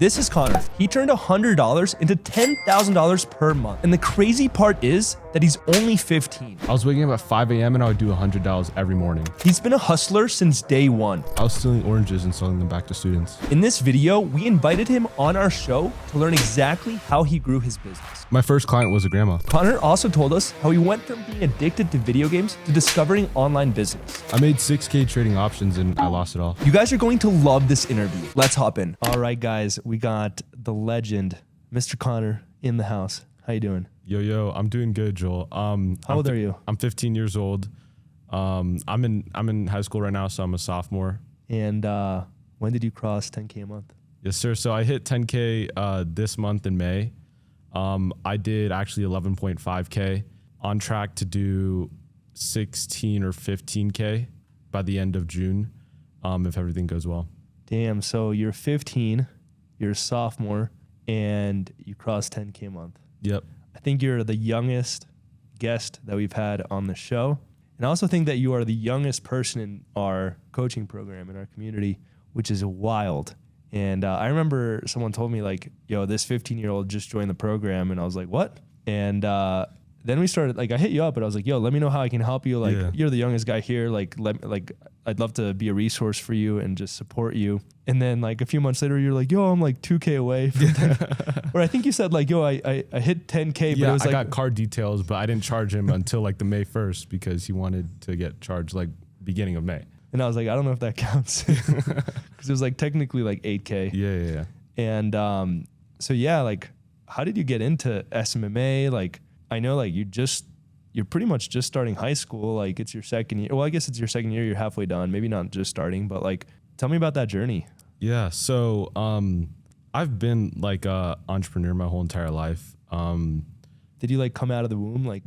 This is Connor. He turned $100 into $10,000 per month. And the crazy part is that he's only 15. I was waking up at 5 a.m. and I would do $100 every morning. He's been a hustler since day one. I was stealing oranges and selling them back to students. In this video, we invited him on our show to learn exactly how he grew his business. My first client was a grandma. Connor also told us how he went from being addicted to video games to discovering online business. I made 6K trading options and I lost it all. You guys are going to love this interview. Let's hop in. All right, guys, we got the legend, Mr. Connor, in the house. How you doing? Yo, I'm doing good, Joel. How old are you? I'm 15 years old. I'm in high school right now, so I'm a sophomore. And when did you cross 10K a month? Yes, sir. So I hit 10K this month in May. I did actually 11.5K, on track to do 16 or 15K by the end of June, if everything goes well. Damn, so you're 15, you're a sophomore, and you crossed 10K a month. Yep. I think you're the youngest guest that we've had on the show. And I also think that you are the youngest person in our coaching program, in our community, which is wild. And I remember someone told me like, yo, this 15-year-old just joined the program. And I was like, what? And then we started, like, I hit you up and I was like, yo, let me know how I can help you. Like, You're the youngest guy here. Like, I'd love to be a resource for you and just support you. And then like a few months later, you're like, yo, I'm like 2K away from 10K. Or I think you said like, yo, I hit 10K, but it was like, I got card details, but I didn't charge him until like the May 1st because he wanted to get charged like beginning of May. And I was like, I don't know if that counts. Because it was like technically like 8K. Yeah. And so yeah, like how did you get into SMMA? Like I know like you're pretty much just starting high school. Like it's your second year. Well, I guess it's your second year. You're halfway done. Maybe not just starting, but like tell me about that journey. Yeah. So I've been like a entrepreneur my whole entire life. Did you like come out of the womb like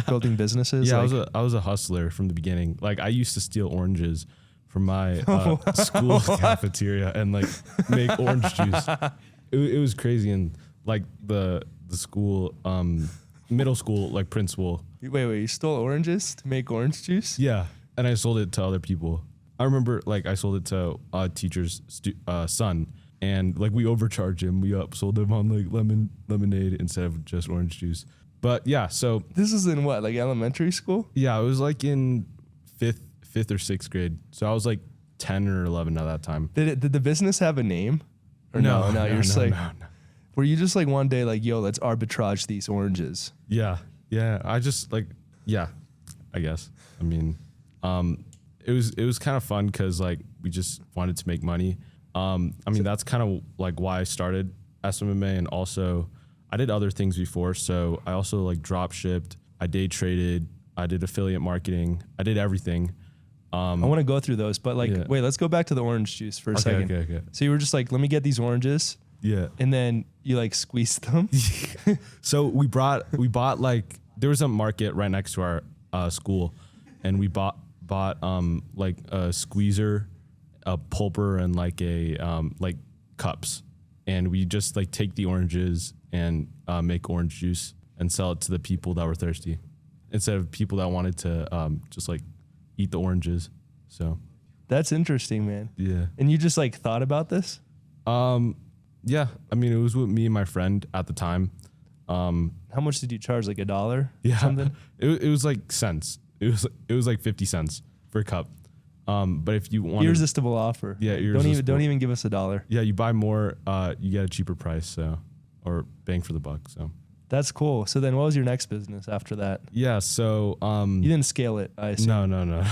building businesses? Yeah, like, I was a hustler from the beginning. Like I used to steal oranges from my school cafeteria and like make orange juice. It was crazy. And like the school, middle school, like principal. Wait, you stole oranges to make orange juice? Yeah. And I sold it to other people. I remember like I sold it to a teacher's son. And like we overcharged him. We upsold him on like lemonade instead of just orange juice. But yeah, so this is in what, like elementary school? Yeah, it was like in fifth or sixth grade. So I was like 10 or 11 at that time. Did the business have a name? Or no, you're just like, were you just like one day like, yo, let's arbitrage these oranges? Yeah. I just like, yeah, I guess. I mean, it was kind of fun because like we just wanted to make money. I mean, that's kind of like why I started SMMA, and also I did other things before. So I also like drop shipped, I day traded, I did affiliate marketing, I did everything. I want to go through those, but like, wait, let's go back to the orange juice for a second. Okay. So you were just like, let me get these oranges. Yeah. And then you like squeezed them. So we bought like, there was a market right next to our school, and we bought like a squeezer, a pulper, and like a like cups, and we just like take the oranges and make orange juice and sell it to the people that were thirsty instead of people that wanted to just like eat the oranges. So that's interesting, man. Yeah. And you just like thought about this? Yeah, I mean, it was with me and my friend at the time. How much did you charge? Like $1? Yeah, something? It was like cents. It was like 50 cents for a cup. But if you want irresistible offer. Yeah, irresistible. Don't even give us $1. Yeah, you buy more, you get a cheaper price, so, or bang for the buck. So that's cool. So then, what was your next business after that? Yeah, so you didn't scale it, I assume. No.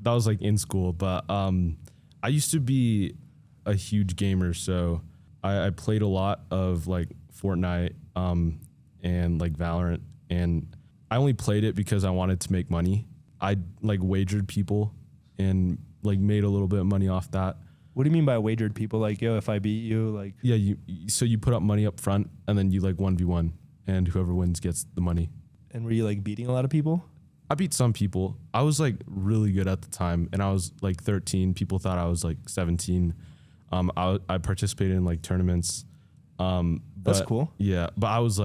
That was like in school, but I used to be a huge gamer, so I played a lot of like Fortnite and like Valorant, and I only played it because I wanted to make money. I like wagered people and like made a little bit of money off that. What do you mean by wagered people? Like, yo, if I beat you, like... Yeah, so you put up money up front and then you like 1v1 and whoever wins gets the money. And were you like beating a lot of people? I beat some people. I was like really good at the time, and I was like 13. People thought I was like 17. I participated in like tournaments. That's cool. Yeah, but I was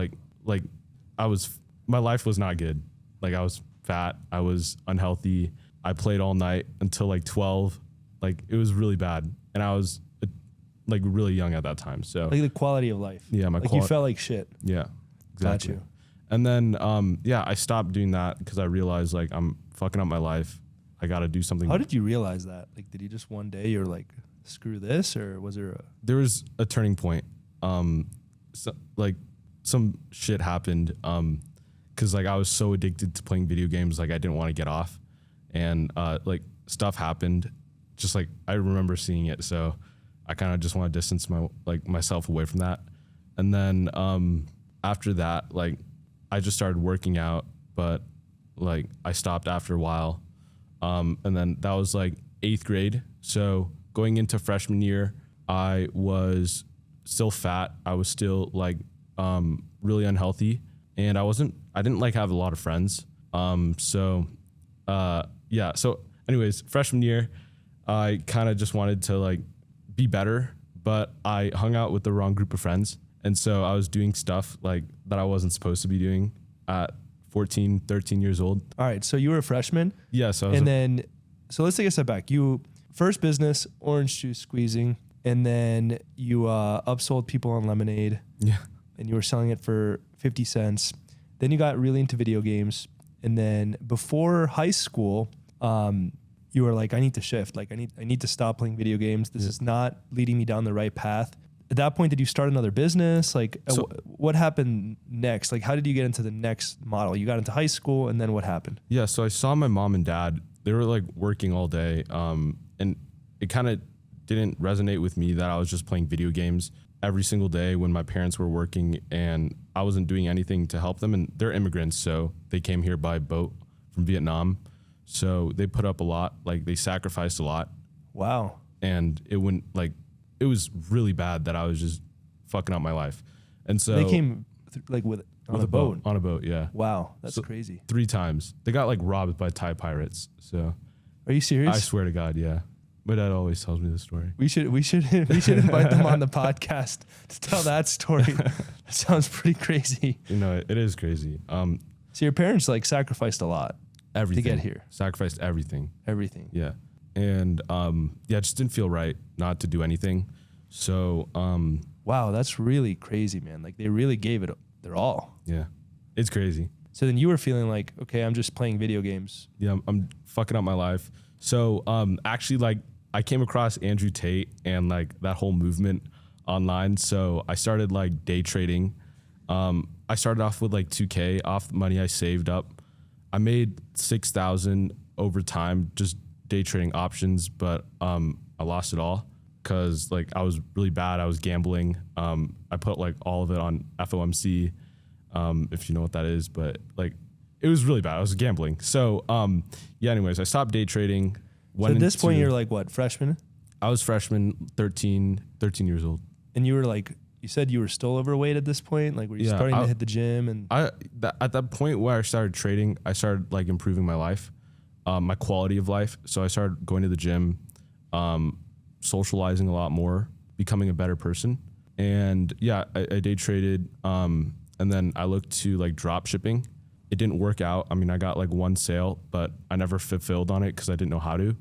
my life was not good. Like I was fat. I was unhealthy. I played all night until like 12. Like it was really bad. And I was like really young at that time. So Like the quality of life. yeah, Like you felt like shit. yeah, exactly. Got you. And then I stopped doing that because I realized like I'm fucking up my life. I got to do something. How did you realize that? Like, did you just one day you're like, screw this, or was there a? There was a turning point. So, like some shit happened. Cause like I was so addicted to playing video games, like I didn't want to get off, and like stuff happened. Just like I remember seeing it, so I kind of just want to distance myself away from that. And then after that, like I just started working out, but like I stopped after a while. And then that was like 8th grade. So going into freshman year, I was still fat. I was still like really unhealthy, and I didn't like have a lot of friends. So anyways, freshman year, I kind of just wanted to like be better, but I hung out with the wrong group of friends. And so I was doing stuff like that I wasn't supposed to be doing at 14, 13 years old. All right. So you were a freshman. Yeah. So so let's take a step back. You first business, orange juice squeezing, and then you upsold people on lemonade. Yeah. And you were selling it for 50 cents. Then you got really into video games. And then before high school, you were like, I need to shift. Like I need to stop playing video games. This is not leading me down the right path. At that point, did you start another business? Like what happened next? Like how did you get into the next model? You got into high school, and then what happened? Yeah. So I saw my mom and dad, they were like working all day. And it kind of didn't resonate with me that I was just playing video games every single day when my parents were working, and I wasn't doing anything to help them. And they're immigrants, so they came here by boat from Vietnam. So they put up a lot, like they sacrificed a lot. Wow. And it was really bad that I was just fucking up my life. And so they came on a boat. On a boat, yeah. Wow, that's crazy. 3 times. They got like robbed by Thai pirates. So are you serious? I swear to God, yeah. My dad always tells me the story. We should invite them on the podcast to tell that story. That sounds pretty crazy. You know, it is crazy. So your parents like sacrificed a lot everything to get here. Sacrificed everything. Everything. Yeah. And it just didn't feel right not to do anything. So wow, that's really crazy, man. Like they really gave it their all. Yeah. It's crazy. So then you were feeling like, okay, I'm just playing video games. Yeah, I'm fucking up my life. So actually, like I came across Andrew Tate and like that whole movement online. So I started like day trading. I started off with like 2K off the money I saved up. I made 6,000 over time just day trading options, but I lost it all because like I was really bad. I was gambling. I put like all of it on FOMC, if you know what that is, but like it was really bad. I was gambling. So anyways, I stopped day trading. So at this point, you're like what, freshman? I was freshman, 13 years old. And you were like, you said you were still overweight at this point? Like were you starting to hit the gym? And at that point where I started trading, I started like improving my life, my quality of life. So I started going to the gym, socializing a lot more, becoming a better person. And yeah, I day traded. And then I looked to like drop shipping. It didn't work out. I mean, I got like 1 sale, but I never fulfilled on it because I didn't know how to.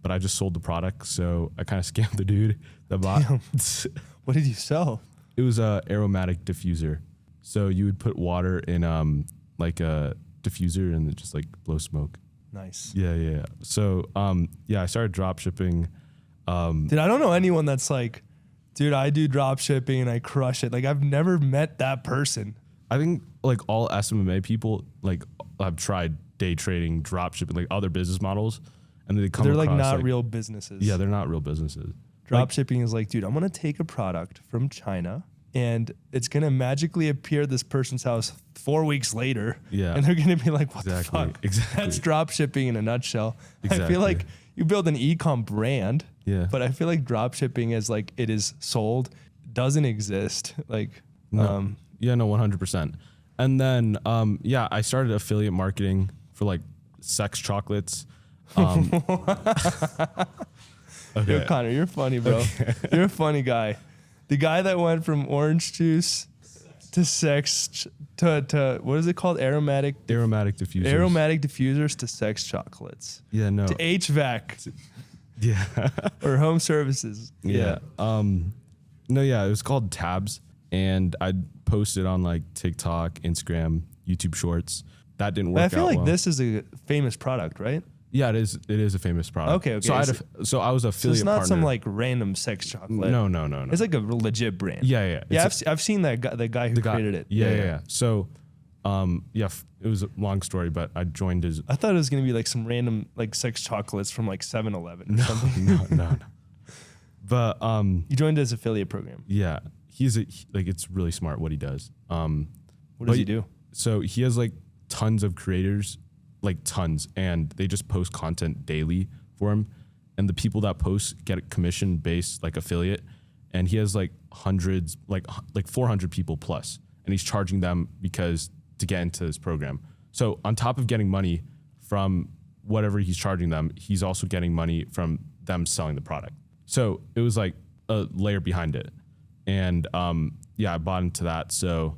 But I just sold the product, so I kind of scammed the dude that bought. What did you sell? It was a aromatic diffuser. So you would put water in like a diffuser and it just like blow smoke. Nice. Yeah. So I started drop shipping. Dude, I don't know anyone that's like, dude, I do drop shipping and I crush it. Like I've never met that person. I think like all SMMA people like have tried day trading, drop shipping, like other business models. And they're across, like not real businesses. Yeah, they're not real businesses. Drop shipping is like, dude, I'm going to take a product from China and it's going to magically appear at this person's house 4 weeks later. Yeah. And they're going to be like, what the fuck? Exactly. That's drop shipping in a nutshell. Exactly. I feel like you build an e-com brand, yeah, but I feel like drop shipping is like it is sold, doesn't exist. Like, no. Yeah, no, 100%. And then, I started affiliate marketing for like sex chocolates. Okay. Yo, Connor, you're funny, bro. Okay. You're a funny guy. The guy that went from orange juice to sex to what is it called? Aromatic diffusers. Aromatic diffusers to sex chocolates. Yeah, no. To HVAC. Yeah. Or home services. Yeah. No, yeah, it was called Tabs, and I'd post it on like TikTok, Instagram, YouTube Shorts. That didn't work But out I feel like well. this is a famous product, right? Yeah, it is. It is a famous product. Okay. So I was So affiliate it's not partner. some like random sex chocolate. No. It's like a legit brand. Yeah. Yeah, It's I've seen that guy, the guy who created it. Yeah. So, it was a long story, but I joined his. I thought it was gonna be like some random like sex chocolates from like 7-Eleven or something. No. But You joined his affiliate program. yeah, it's really smart what he does. What does he do? So he has like tons of creators, like tons, and they just post content daily for him. And the people that post get a commission based like affiliate. And he has like hundreds, like 400 people plus, and he's charging them to get into this program. So on top of getting money from whatever he's charging them, he's also getting money from them selling the product. So it was like a layer behind it. And I bought into that. So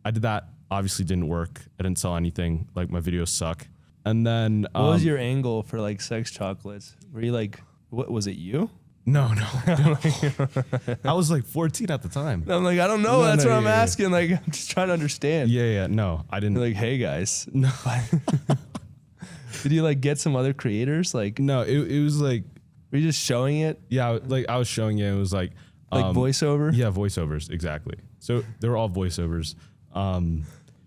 I did that. Obviously didn't work. I didn't sell anything. Like my videos suck. And then What was your angle for like sex chocolates? Were you like, what was it you? No. I was like 14 at the time. I'm like, I don't know. No, That's no, what I'm yeah. asking. Like, I'm just trying to understand. Yeah. No, I didn't. You're like, hey guys. No. Did you like get some other creators? Like, No, it was like, were you just showing it? yeah, like I was showing you. It was like Voiceover? Yeah, voiceovers, exactly. So they were all voiceovers.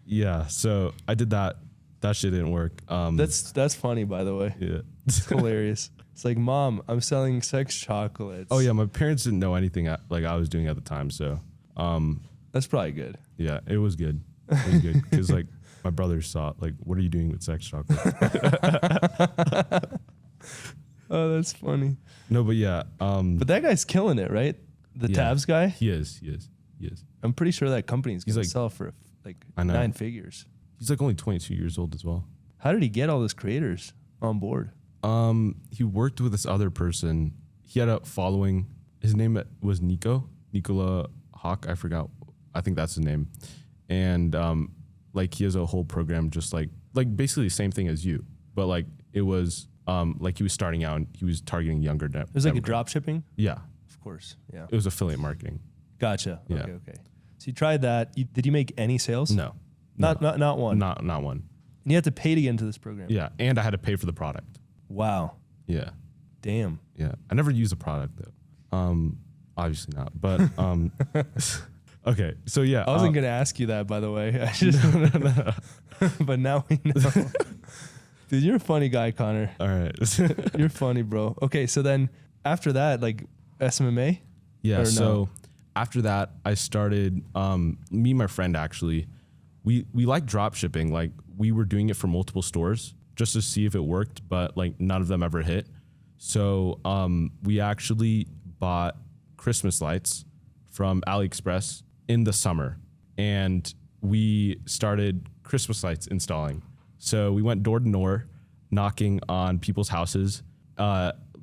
Yeah, so I did that. That shit didn't work. That's funny, by the way. Yeah. It's hilarious. It's like, Mom, I'm selling sex chocolates. Oh yeah, my parents didn't know anything like I was doing at the time. So That's probably good. yeah, it was good. It was good because like my brothers saw it. Like, what are you doing with sex chocolate? Oh, that's funny. No, but yeah. But that guy's killing it, right? The Yeah. Tabs guy? He is. I'm pretty sure that company's going He's to like- sell for like I know. 9 figures. He's like only 22 years old as well. How did he get all those creators on board? He worked with this other person. He had a following. His name was Nicola Hawk. I forgot. I think that's his name. And like he has a whole program just like basically the same thing as you, but like it was like he was starting out and he was targeting younger. It was like a drop shipping? Yeah, Of course. Yeah. it was affiliate marketing. Gotcha. Yeah. Okay. So you tried that. Did you make any sales? No, Not one. not one. And you had to pay to get into this program. Yeah, and I had to pay for the product. Wow. Yeah, Damn. yeah. I never used the product though. Obviously not. But okay. So yeah, I wasn't gonna ask you that, by the way. I just but now we know. Dude, you're a funny guy, Connor. All right. You're funny, bro. Okay, so then after that, like SMMA? Yeah. Or So no? after that, I started. Me and my friend actually, we like drop shipping. Like we were doing it for multiple stores just to see if it worked, but like none of them ever hit. So we actually bought Christmas lights from AliExpress in the summer, and we started Christmas lights installing. So we went door to door, knocking on people's houses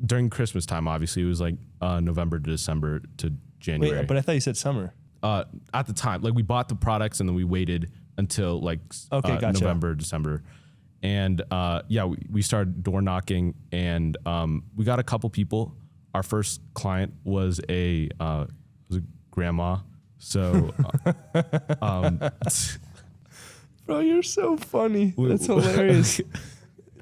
during Christmas time. Obviously, it was like November to December to January. Wait, but I thought you said summer. At the time, like we bought the products and then we waited until like Gotcha. November, December, and we started door knocking, and we got a couple people. Our first client was a grandma. So, Bro, you're so funny. That's hilarious.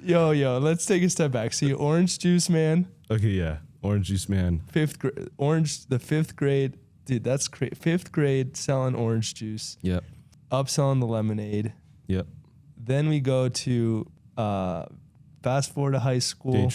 Yo, let's take a step back. See, orange juice, man. okay, yeah, orange juice man. The fifth grade. Dude, that's great. 5th grade selling orange juice. Yep, Upselling the lemonade. yep. Then we go to fast forward to high school.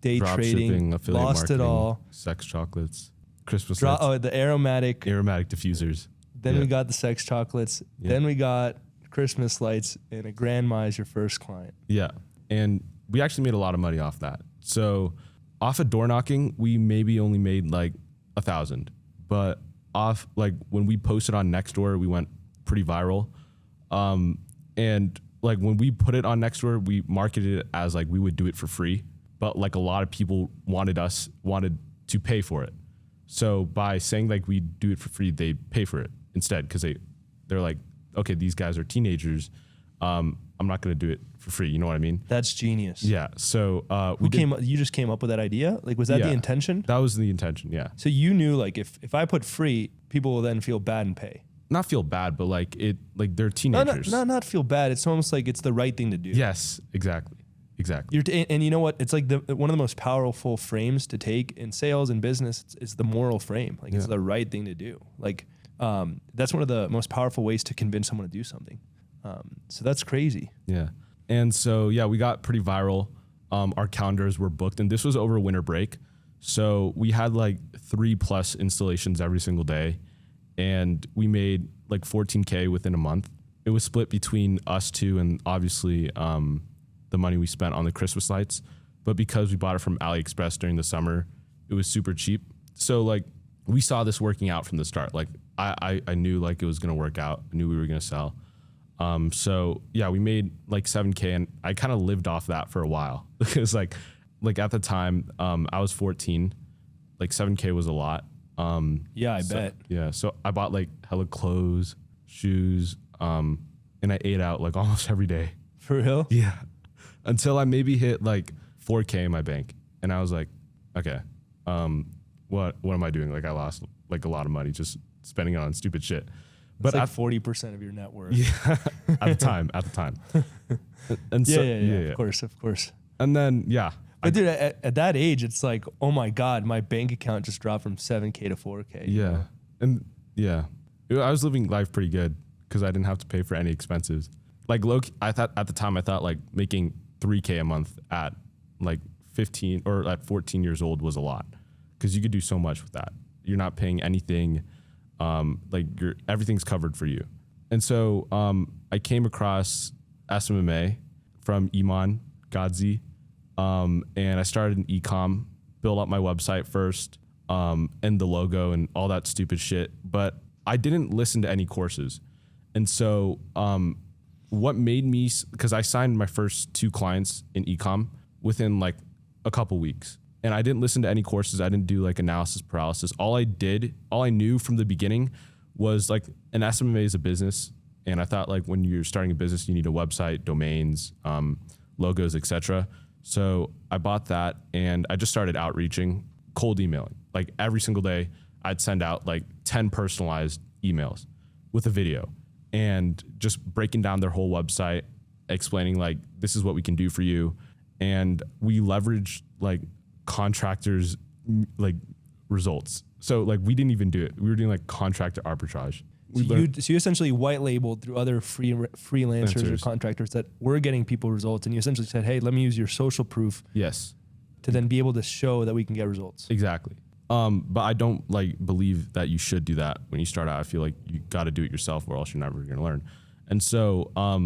Day Drop shipping, trading. affiliate Lost marketing, it all. sex chocolates, Christmas lights, The aromatic. aromatic diffusers. Then Yeah. we got the sex chocolates. Yeah. Then we got Christmas lights, and a grandma is your first client. Yeah. And we actually made a lot of money off that. So off of door knocking, we maybe only made like 1,000, but off like when we posted on Nextdoor, we went pretty viral. And like when we put it on Nextdoor, we marketed it as like we would do it for free, but like a lot of people wanted to pay for it. So by saying like we do it for free, they pay for it instead because they're like, okay, these guys are teenagers. I'm not going to do it for free. You know what I mean? That's genius. Yeah. So you just came up with that idea? Like, was that the intention? That was the intention. Yeah. So you knew like if I put free, people will then feel bad and pay. Not feel bad, but like they're teenagers. Not feel bad. It's almost like it's the right thing to do. Yes, exactly. And you know what? It's like one of the most powerful frames to take in sales and business is the moral frame. Like it's the right thing to do. Like that's one of the most powerful ways to convince someone to do something. So that's crazy. Yeah. And so, we got pretty viral. Our calendars were booked, and this was over winter break. So we had like 3+ installations every single day, and we made like $14K within a month. It was split between us two and obviously the money we spent on the Christmas lights. But because we bought it from AliExpress during the summer, it was super cheap. So like we saw this working out from the start. Like I knew like it was going to work out. I knew we were going to sell. So we made like 7K, and I kind of lived off that for a while because like at the time, I was 14, like 7K was a lot. I bet. Yeah. So I bought like hella clothes, shoes, and I ate out like almost every day. For real? Yeah. Until I maybe hit like 4K in my bank, and I was like, okay, what am I doing? Like I lost like a lot of money just spending it on stupid shit. But like 40% of your net worth. Yeah, at the time. And so, Of course. And then, But dude, at that age, it's like, oh my God, my bank account just dropped from 7K to 4K. Yeah. And I was living life pretty good because I didn't have to pay for any expenses. Like I thought at the time, like making 3K a month at like 15 or at 14 years old was a lot because you could do so much with that. You're not paying anything. Like everything's covered for you. And so, I came across SMMA from Iman Gadzi. And I started an e-com, built up my website first, and the logo and all that stupid shit. But I didn't listen to any courses. And so, what made me, because I signed my first 2 clients in e-com within like a couple weeks. And I didn't listen to any courses. I didn't do like analysis paralysis. All I knew from the beginning was like an SMMA is a business. And I thought like when you're starting a business, you need a website, domains, logos, etc. So I bought that and I just started outreaching, cold emailing. Like every single day, I'd send out like 10 personalized emails with a video and just breaking down their whole website, explaining like, this is what we can do for you. And we leveraged like contractors like results. So like we didn't even do it. We were doing like contractor arbitrage. So you essentially white labeled through other freelancers or contractors that were getting people results, and you essentially said, hey, let me use your social proof. Yes. To then be able to show that we can get results. Exactly. But I don't like believe that you should do that when you start out. I feel like you got to do it yourself or else you're never going to learn. And so, I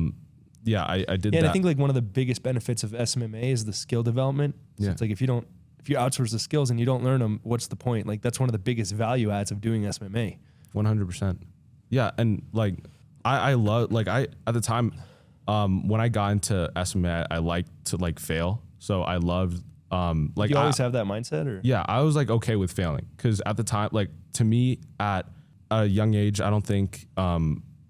did that. And I think like one of the biggest benefits of SMMA is the skill development. So it's like if you outsource the skills and you don't learn them, what's the point? Like that's one of the biggest value adds of doing SMMA. 100%. Yeah. And like, I love, like at the time, when I got into SMMA, I liked to like fail. So I loved, like you always have that mindset or? Yeah. I was like, okay with failing. Cause at the time, like to me at a young age, I don't think,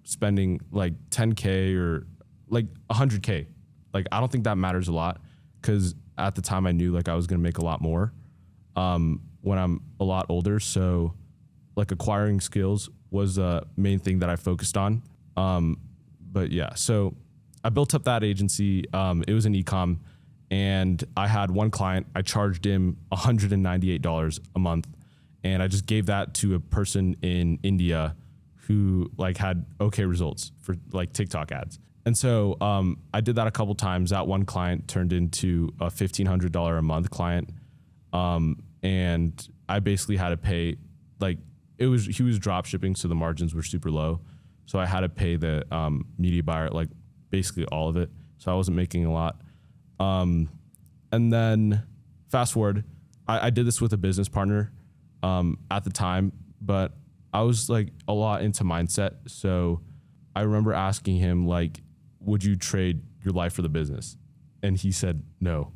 spending like 10K or like 100K, like, I don't think that matters a lot. Cause at the time I knew like I was going to make a lot more, when I'm a lot older. So like acquiring skills was the main thing that I focused on. But yeah, so I built up that agency. It was an e-com and I had one client. I charged him $198 a month. And I just gave that to a person in India who like had okay results for like TikTok ads. And so I did that a couple times. That one client turned into a $1,500 a month client. And I basically had to pay like, he was drop shipping, so the margins were super low. So I had to pay the media buyer like basically all of it. So I wasn't making a lot. And then fast forward, I did this with a business partner at the time, but I was like a lot into mindset. So I remember asking him like, would you trade your life for the business? And he said no.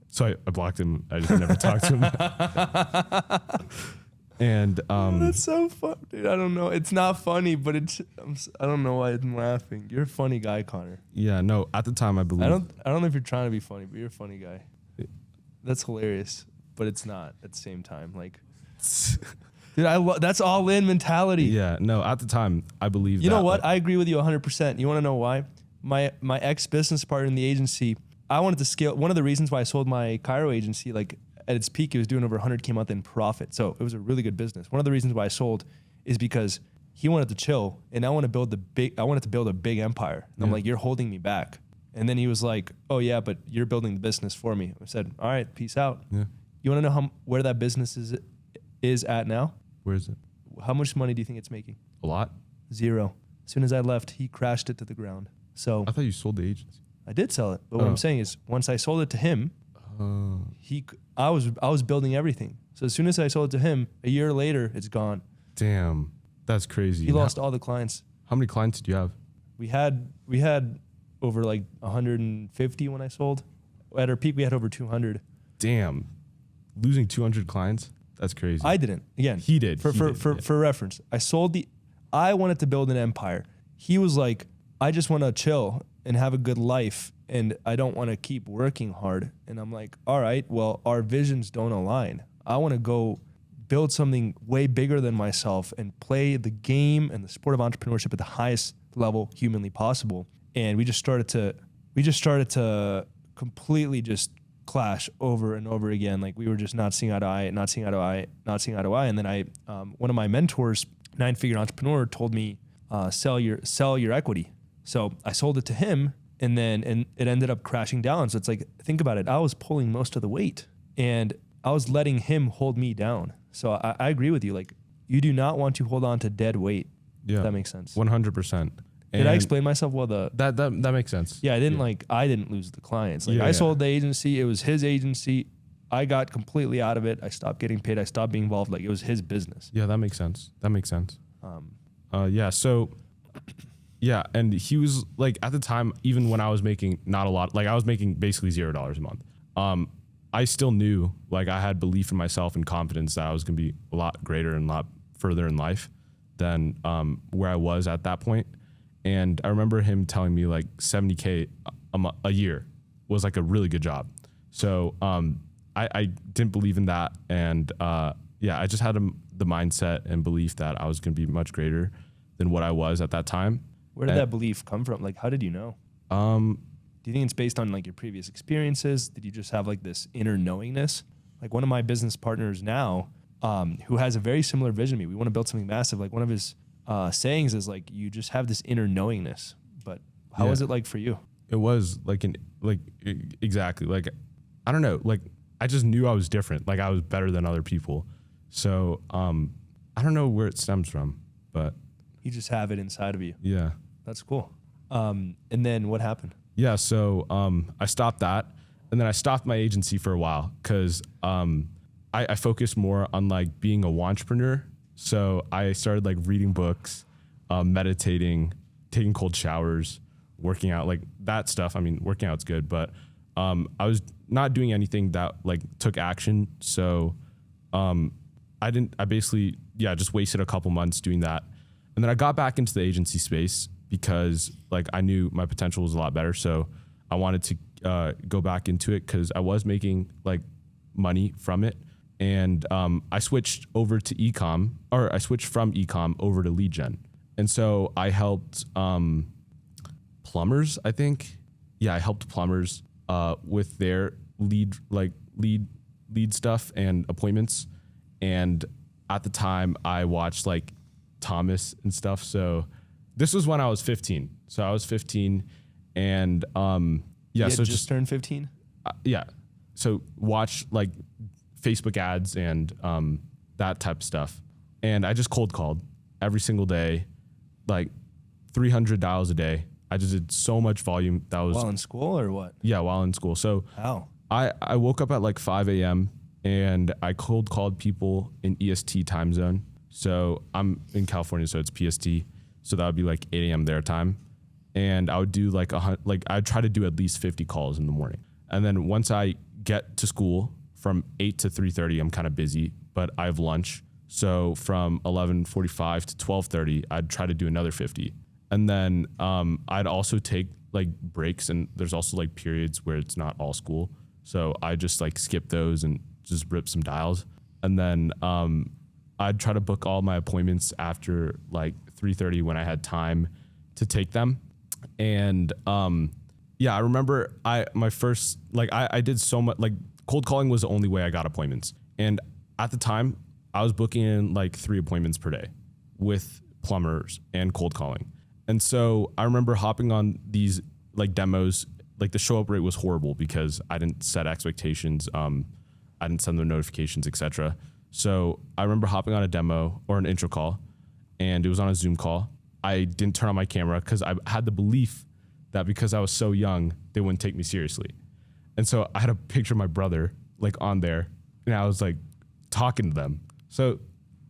So I blocked him. I just never talked to him. And That's so funny, dude. I don't know. It's not funny, but I don't know why I'm laughing. You're a funny guy, Connor. yeah, no, at the time I believe. I don't know if you're trying to be funny, but you're a funny guy. That's hilarious, but it's not at the same time. Like, dude, that's all in mentality. Yeah, no, at the time I believe. You know what? Like, I agree with you 100%. You want to know why? My ex business partner in the agency, I wanted to scale. One of the reasons why I sold my Cairo agency, like at its peak, it was doing over 100K a month in profit. So it was a really good business. One of the reasons why I sold is because he wanted to chill, and I wanted to build a big empire. And I'm like, you're holding me back. And then he was like, oh yeah, but you're building the business for me. I said, all right, peace out. Yeah. You want to know where that business is at now? Where is it? How much money do you think it's making? A lot. 0. As soon as I left, he crashed it to the ground. So I thought you sold the agency. I did sell it, but what I'm saying is, once I sold it to him, I was building everything. So as soon as I sold it to him, a year later, it's gone. Damn, that's crazy. He lost all the clients. How many clients did you have? We had over like 150 when I sold. At our peak, we had over 200. Damn, losing 200 clients. That's crazy. I didn't. Again, He did. For reference, I wanted to build an empire. He was like, I just want to chill and have a good life, and I don't want to keep working hard. And I'm like, all right, well, our visions don't align. I want to go build something way bigger than myself and play the game and the sport of entrepreneurship at the highest level humanly possible. And we just started to completely just clash over and over again. Like, we were just not seeing eye to eye. And then one of my mentors, 9-figure entrepreneur, told me, sell your equity. So I sold it to him, and it ended up crashing down. So it's like, think about it. I was pulling most of the weight, and I was letting him hold me down. So I agree with you. Like, you do not want to hold on to dead weight. Yeah, if that makes sense. 100%. Did I explain myself well? That makes sense. Yeah, I didn't lose the clients. Like, I sold the agency. It was his agency. I got completely out of it. I stopped getting paid. I stopped being involved. Like, it was his business. Yeah, that makes sense. Yeah, and he was like, at the time, even when I was making not a lot, like I was making basically $0 a month. I still knew, like, I had belief in myself and confidence that I was going to be a lot greater and a lot further in life than where I was at that point. And I remember him telling me like 70K a year was like a really good job. So I didn't believe in that. And I just had the mindset and belief that I was going to be much greater than what I was at that time. Where did that belief come from? Like, how did you know? Do you think it's based on like your previous experiences? Did you just have like this inner knowingness? Like, one of my business partners now, who has a very similar vision to me, we want to build something massive. Like, one of his sayings is like, you just have this inner knowingness. But how was it like for you? It was like exactly. Like, I don't know. Like, I just knew I was different. Like, I was better than other people. So I don't know where it stems from, but you just have it inside of you. Yeah. That's cool. And then what happened? Yeah. So I stopped that, and then I stopped my agency for a while because I focused more on like being a wantrepreneur. So I started like reading books, meditating, taking cold showers, working out, like that stuff. I mean, working out's good, but I was not doing anything that like took action. So I basically just wasted a couple months doing that. And then I got back into the agency space because like I knew my potential was a lot better. So I wanted to go back into it because I was making like money from it. And I switched over to ecom, or I switched from ecom over to lead gen. And so I helped plumbers, I think. Yeah, I helped plumbers with their lead stuff and appointments. And at the time I watched like Thomas and stuff. So this was when I was 15. So I was 15 and so just turned 15? So watch like Facebook ads and that type of stuff. And I just cold called every single day, like 300 dials a day. I just did so much volume. That was while in school or what? Yeah, while in school. So how? I woke up at like 5 a.m. and I cold called people in EST time zone. So I'm in California, so it's PST. So that would be like 8 a.m. their time. And I would do I'd try to do at least 50 calls in the morning. And then once I get to school from 8 to 3:30, I'm kind of busy, but I have lunch. So from 11:45 to 12:30, I'd try to do another 50. And then I'd also take like breaks, and there's also like periods where it's not all school. So I just like skip those and just rip some dials. And then I'd try to book all my appointments after like 3:30 when I had time to take them. And I remember I did so much, like cold calling was the only way I got appointments. And at the time I was booking in like 3 appointments per day with plumbers and cold calling. And so I remember hopping on these like demos, like the show up rate was horrible because I didn't set expectations. I didn't send them notifications, etc. So I remember hopping on a demo or an intro call, and it was on a Zoom call. I didn't turn on my camera because I had the belief that because I was so young, they wouldn't take me seriously. And so I had a picture of my brother like on there, and I was like talking to them. So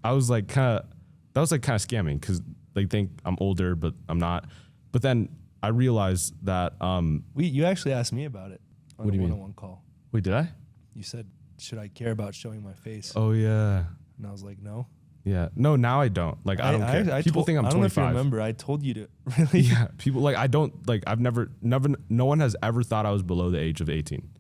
I was like that was like kind of scamming because they think I'm older, but I'm not. But then I realized that you actually asked me about it on what do a you mean? one-on-one call. Wait, did I? You said, should I care about showing my face? Oh yeah. And I was like, no. Yeah. No, now I don't. Like I don't care. People think I'm 25. I don't know if you remember. I told you to really. Yeah. People like I don't like. I've never. No one has ever thought I was below the age of 18.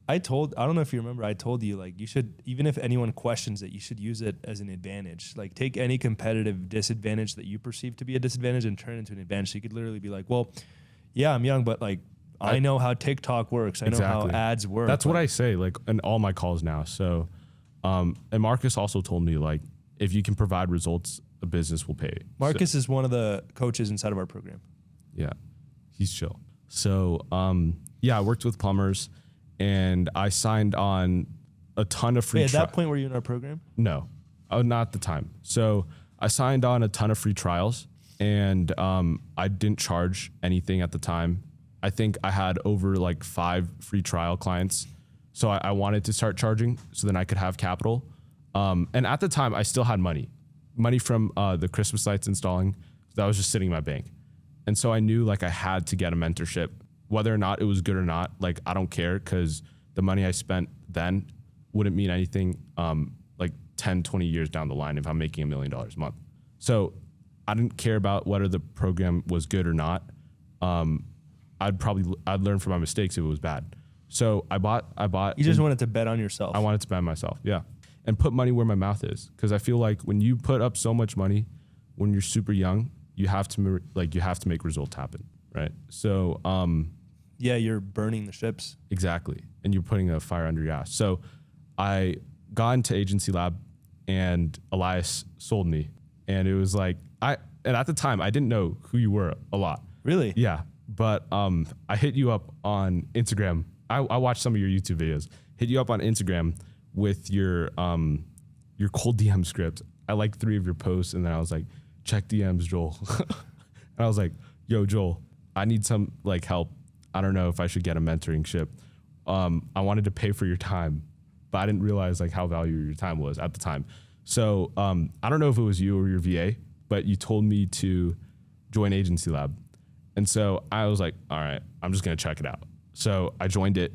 I don't know if you remember. I told you like you should, even if anyone questions it, you should use it as an advantage. Like take any competitive disadvantage that you perceive to be a disadvantage and turn it into an advantage. So you could literally be like, well, yeah, I'm young, but like I know how TikTok works. I know how ads work. That's what I say like in all my calls now. So, and Marcus also told me like if you can provide results, a business will pay. Marcus is one of the coaches inside of our program. Yeah, he's chill. So, I worked with plumbers. And I signed on a ton of free. Wait, at that point, were you in our program? No, not at the time. So I signed on a ton of free trials, and I didn't charge anything at the time. I think I had over like 5 free trial clients. So I wanted to start charging so then I could have capital. And at the time, I still had money from the Christmas lights installing. That was just sitting in my bank. And so I knew like I had to get a mentorship. Whether or not it was good or not, like I don't care because the money I spent then wouldn't mean anything like 10, 20 years down the line if I'm making $1 million a month. So I didn't care about whether the program was good or not. I'd learn from my mistakes if it was bad. So I bought. You just wanted to bet on yourself. I wanted to bet on myself, yeah, and put money where my mouth is because I feel like when you put up so much money when you're super young, you have to make results happen, right? So. Yeah, you're burning the ships. Exactly. And you're putting a fire under your ass. So I got into Agency Lab and Elias sold me. And it was like, and at the time I didn't know who you were a lot. Really? Yeah. But I hit you up on Instagram. I watched some of your YouTube videos. Hit you up on Instagram with your cold DM script. I liked 3 of your posts and then I was like, check DMs, Joel. And I was like, yo, Joel, I need some like help. I don't know if I should get a mentorship. I wanted to pay for your time, but I didn't realize like how valuable your time was at the time. So I don't know if it was you or your VA, but you told me to join Agency Lab. And so I was like, all right, I'm just going to check it out. So I joined it.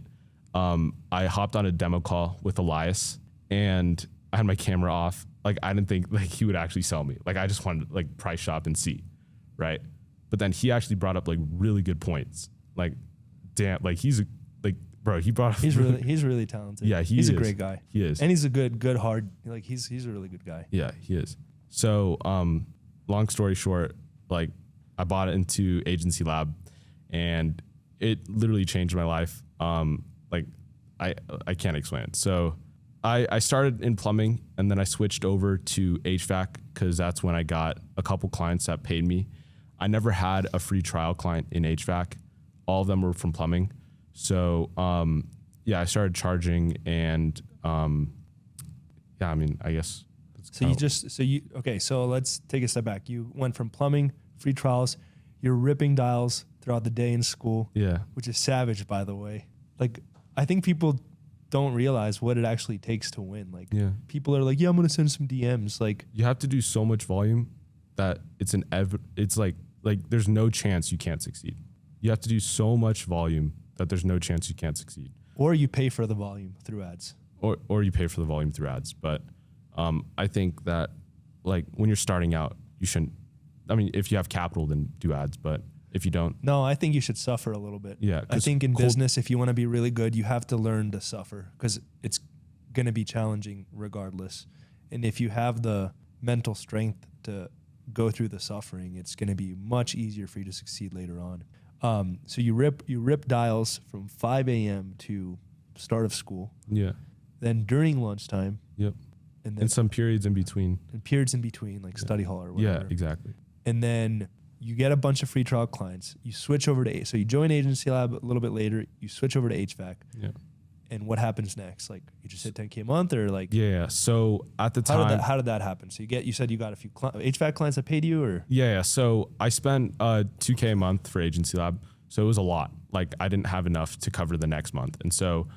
I hopped on a demo call with Elias and I had my camera off. Like I didn't think like he would actually sell me. Like I just wanted to like price shop and see. Right. But then he actually brought up like really good points. Like, damn, like he brought up. He's really talented. Yeah, he's a great guy. He is. And he's a good hard, like he's a really good guy. Yeah, he is. So, long story short, like I bought into Agency Lab and it literally changed my life. Like I can't explain it. So I started in plumbing and then I switched over to HVAC because that's when I got a couple clients that paid me. I never had a free trial client in HVAC. All of them were from plumbing. So, I started charging and, I mean, I guess. So let's take a step back. You went from plumbing, free trials, you're ripping dials throughout the day in school. Yeah. Which is savage, by the way. Like, I think people don't realize what it actually takes to win. Like, people are like, yeah, I'm going to send some DMs. Like, you have to do so much volume that it's like there's no chance you can't succeed. You have to do so much volume that there's no chance you can't succeed. Or you pay for the volume through ads. Or you pay for the volume through ads. But I think that like when you're starting out, you shouldn't. I mean, if you have capital, then do ads. But if you don't, No, I think you should suffer a little bit. yeah, I think in business, if you want to be really good, you have to learn to suffer because it's going to be challenging regardless. And if you have the mental strength to go through the suffering, it's going to be much easier for you to succeed later on. So you rip dials from 5 a.m. to start of school. Yeah. Then during lunchtime. Yep. And then And some periods in between. and periods in between, like study hall or whatever. Yeah, exactly. And then you get a bunch of free trial clients. You switch over to so you join Agency Lab a little bit later. You switch over to HVAC. Yeah. And what happens next? Like you just hit 10K a month, or like Yeah. So at the time, how did that happen? So you said you got a few HVAC clients that paid you, or yeah. So I spent $2K a month for Agency Lab. So it was a lot. Like I didn't have enough to cover the next month. And so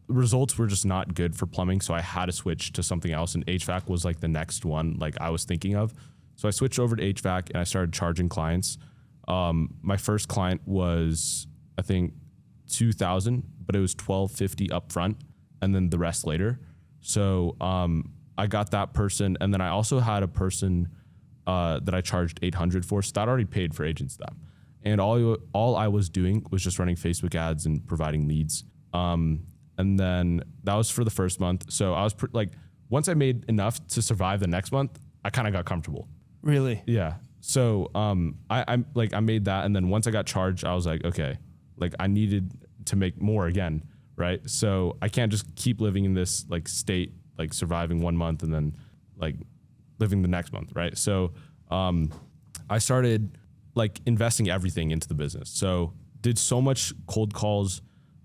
results were just not good for plumbing. So I had to switch to something else. And HVAC was like the next one like I was thinking of. So I switched over to HVAC and I started charging clients. My first client was, I think, $2,000, but it was $1,250 upfront and then the rest later. So I got that person. And then I also had a person that I charged $800 for. So that already paid for Agency Lab. And all I was doing was just running Facebook ads and providing leads. And then that was for the first month. So I was once I made enough to survive the next month, I kind of got comfortable. really? Yeah. So I made that, and then once I got charged, I was like, okay, like I needed to make more again, right? So I can't just keep living in this like state, like surviving 1 month and then like living the next month, right? So I started like investing everything into the business. So did so much cold calls,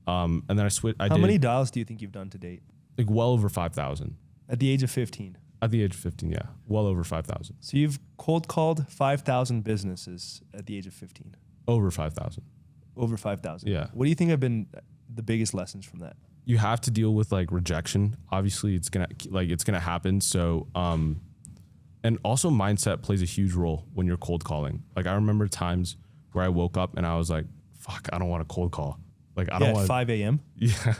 and then I switched. How many dials do you think you've done to date? Like well over 5,000 At the age of 15. at the age of 15. Yeah, well over 5,000. So you've cold called 5,000 businesses at the age of 15. Over 5,000. Over 5,000. Yeah. What do you think have been the biggest lessons from that? You have to deal with like rejection. Obviously, it's gonna happen. So, and also mindset plays a huge role when you're cold calling. Like I remember times where I woke up and I was like, "Fuck, I don't want to cold call." Like I don't want at 5 a.m. Yeah.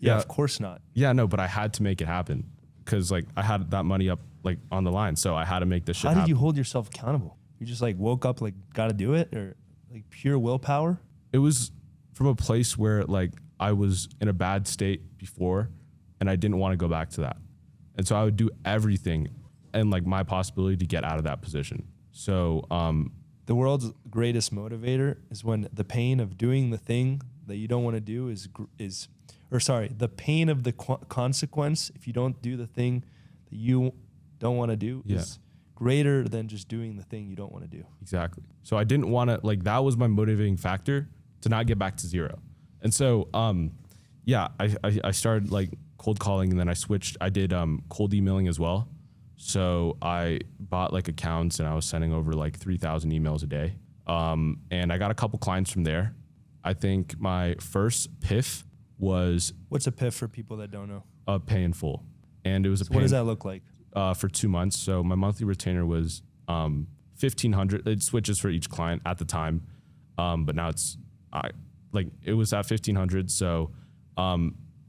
Yeah, of course not. Yeah, no, but I had to make it happen because like I had that money up like on the line, so I had to make this shit How happen. did you hold yourself accountable? You just like woke up like got to do it, or like pure willpower? It was from a place where like I was in a bad state before and I didn't want to go back to that. And so I would do everything and like my possibility to get out of that position. So, The world's greatest motivator is when the pain of doing the thing that you don't want to do the pain of the consequence if you don't do the thing that you don't want to do is greater than just doing the thing you don't want to do. exactly. So I didn't want to like, that was my motivating factor to not get back to zero. And so, I started like cold calling and then I switched. I did cold emailing as well. So I bought like accounts and I was sending over like 3,000 emails a day. And I got a couple clients from there. I think my first PIF was What's a PIF for people that don't know? a pay in full. And it was What does that look like? for 2 months. So my monthly retainer was $1,500. It switches for each client at the time. But now it was at $1,500. So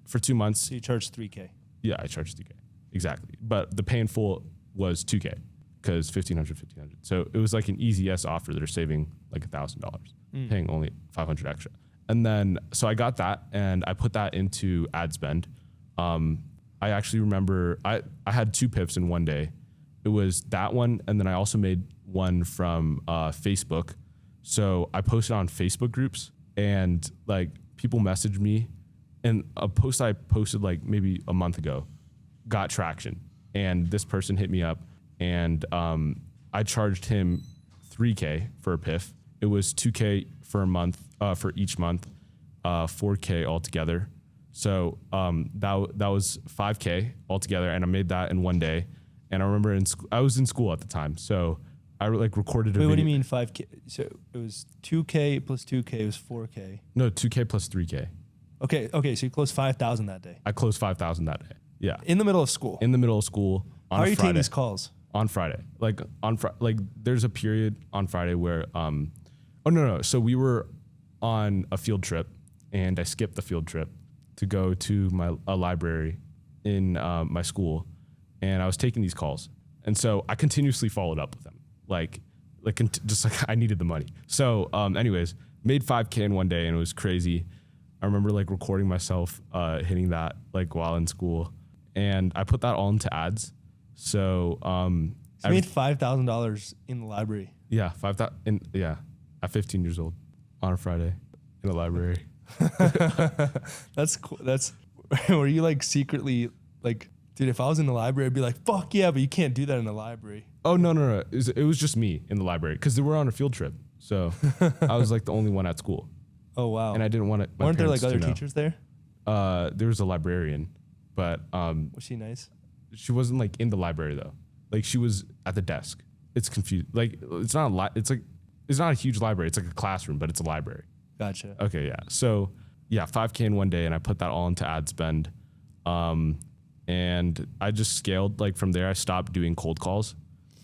for 2 months. So you charge $3K. Yeah, I charged $2K. Exactly. But the pay in full was $2K because $1,500. So it was like an easy yes offer. They're saving like $1,000, paying only $500 extra. And then, so I got that and I put that into ad spend. I actually remember I had 2 PIFs in one day. It was that one. And then I also made one from Facebook. So I posted on Facebook groups and like people messaged me, and a post I posted like maybe a month ago got traction, and this person hit me up and I charged him $3K for a PIF. It was $2K for a month, for each month, $4K altogether. So that was $5K altogether, and I made that in one day. And I remember I was in school at the time, so I like recorded a video. What do you mean 5K? So it was 2K plus 2K was 4K. No, 2K plus 3K. Okay. So you closed 5,000 that day. I closed 5,000 that day. Yeah. In the middle of school. In the middle of school on How are a you Friday. taking these calls? On Friday. Like there's a period on Friday where no. So we were on a field trip and I skipped the field trip to go to a library in my school, and I was taking these calls. And so I continuously followed up with them. Just like I needed the money. So anyways, made 5K in one day and it was crazy. I remember like recording myself hitting that like while in school, and I put that all into ads. So you made $5,000 in the library. Yeah, 5,000. Yeah, at 15 years old on a Friday in a library. That's cool. Were you like secretly like, dude, if I was in the library, I'd be like, fuck yeah, but you can't do that in the library. Oh no. It was just me in the library because they were on a field trip. So I was like the only one at school. Oh wow. And I didn't want it. Weren't there like other teachers there? There was a librarian, but was she nice? She wasn't like in the library though. Like she was at the desk. It's confused. Like it's not a huge library. It's like a classroom, but it's a library. Gotcha. Okay, yeah. So yeah, 5K in one day, and I put that all into ad spend. And I just scaled. Like from there, I stopped doing cold calls.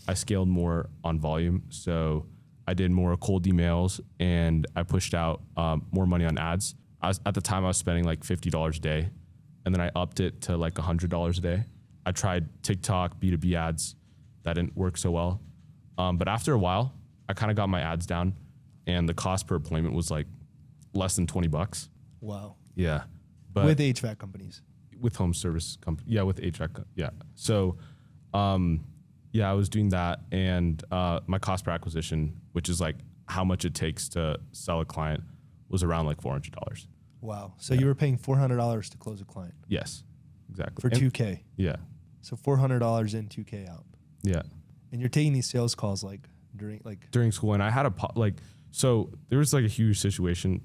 I scaled more on volume. So I did more cold emails, and I pushed out more money on ads. At the time, I was spending like $50 a day, and then I upped it to like $100 a day. I tried TikTok, B2B ads. That didn't work so well. But after a while, I kind of got my ads down, and the cost per appointment was like less than $20. Wow. Yeah. But with HVAC companies. With home service company. Yeah, with HVAC. Yeah. So, yeah, I was doing that, and my cost per acquisition, which is like how much it takes to sell a client, was around like $400. Wow. So you were paying $400 to close a client? Yes, exactly. For $2K? Yeah. So $400 in, $2K out? Yeah. And you're taking these sales calls during school, and I had so there was like a huge situation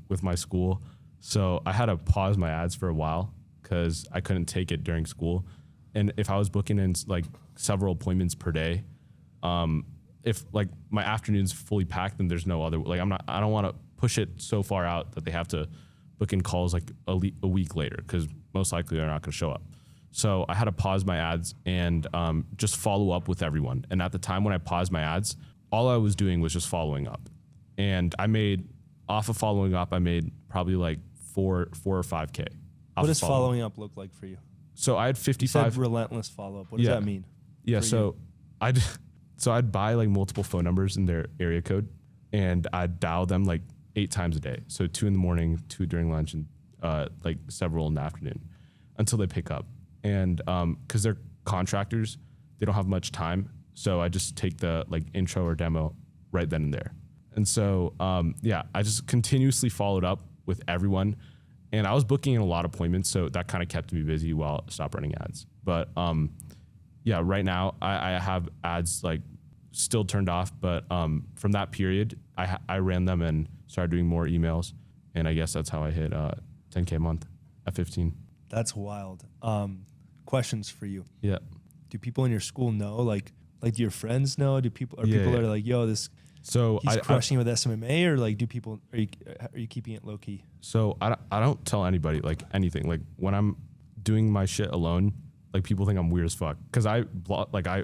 with my school, so I had to pause my ads for a while because I couldn't take it during school. And if I was booking in like several appointments per day, if like my afternoon's fully packed, then there's no other, like I don't want to push it so far out that they have to book in calls like a week later, because most likely they're not going to show up. So I had to pause my ads and just follow up with everyone. And at the time when I paused my ads, all I was doing was just following up. And off of following up, I made probably like 4 or 5K. What does following up look like for you? So I had 55. You said relentless follow-up. What does that mean? Yeah, so I'd buy like multiple phone numbers in their area code, and I'd dial them like 8 times a day. So 2 in the morning, 2 during lunch, and like several in the afternoon until they pick up. And because they're contractors, they don't have much time. So I just take the like intro or demo right then and there. And so, yeah, I just continuously followed up with everyone, and I was booking in a lot of appointments. So that kind of kept me busy while I stopped running ads. But yeah, right now I have ads like still turned off, but from that period, I ran them and started doing more emails. And I guess that's how I hit 10K a month at 15. That's wild. Questions for you. Yeah. Do people in your school know? Like do your friends know? People that are like, yo, he's crushing with SMMA, or like are you keeping it low key? So I don't tell anybody like anything. Like when I'm doing my shit alone, like people think I'm weird as fuck because I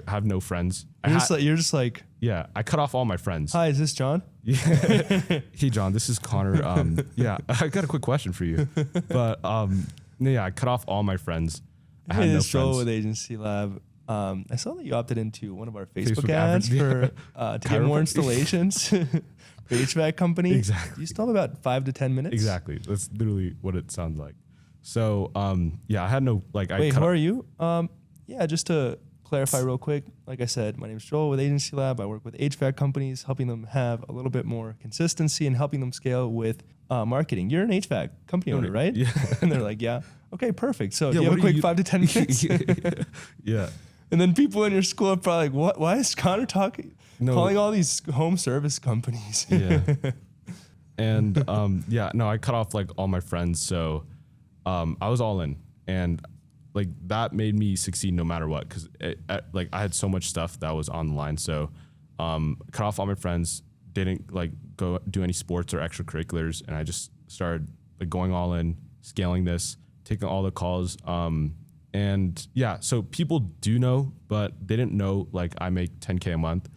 have no friends. You're just like yeah. I cut off all my friends. Hi, is this John? Yeah. Hey John, this is Connor. Yeah, I got a quick question for you. But yeah, I cut off all my friends. I had no friends. With Agency Lab. I saw that you opted into one of our Facebook ads for to get more installations for HVAC company. Exactly. You still have about 5 to 10 minutes. Exactly. That's literally what it sounds like. So yeah, I had no like. Wait, who are you? Yeah, just to clarify real quick. Like I said, my name's Joel with Agency Lab. I work with HVAC companies, helping them have a little bit more consistency and helping them scale with marketing. You're an HVAC company owner, right? Yeah. And they're like, yeah. Okay, perfect. So you have a quick 5 to 10 minutes. Yeah. And then people in your school are probably like, what? Why is Connor calling all these home service companies? Yeah. And yeah, no, I cut off like all my friends. So I was all in, and like that made me succeed no matter what. Cause like I had so much stuff that was on the line. So cut off all my friends, didn't like go do any sports or extracurriculars. And I just started like going all in, scaling this, taking all the calls. And yeah, so people do know, but they didn't know like I make 10K a month.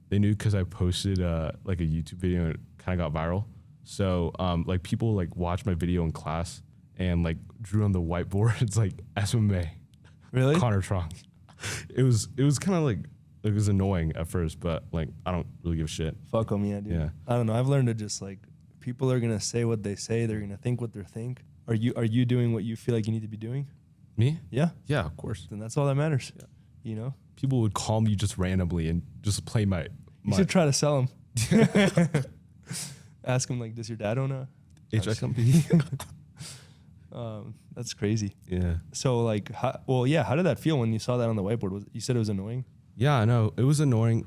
They knew because I posted like a YouTube video and it kind of got viral. So like people like watched my video in class and like drew on the whiteboard. It's like SMMA. Really? Connor Trong. It was kind of like, it was annoying at first, but like, I don't really give a shit. Fuck them, yeah, dude. Yeah. I don't know. I've learned to just like, people are going to say what they say. They're going to think what they think. Are you doing what you feel like you need to be doing? Me? Yeah. Yeah, of course. Then that's all that matters. Yeah. You know? People would call me just randomly and just play my You should try to sell them. Ask them like, does your dad own a HVAC company? That's crazy. Yeah. So like, how did that feel when you saw that on the whiteboard? You said it was annoying? Yeah, I know. It was annoying.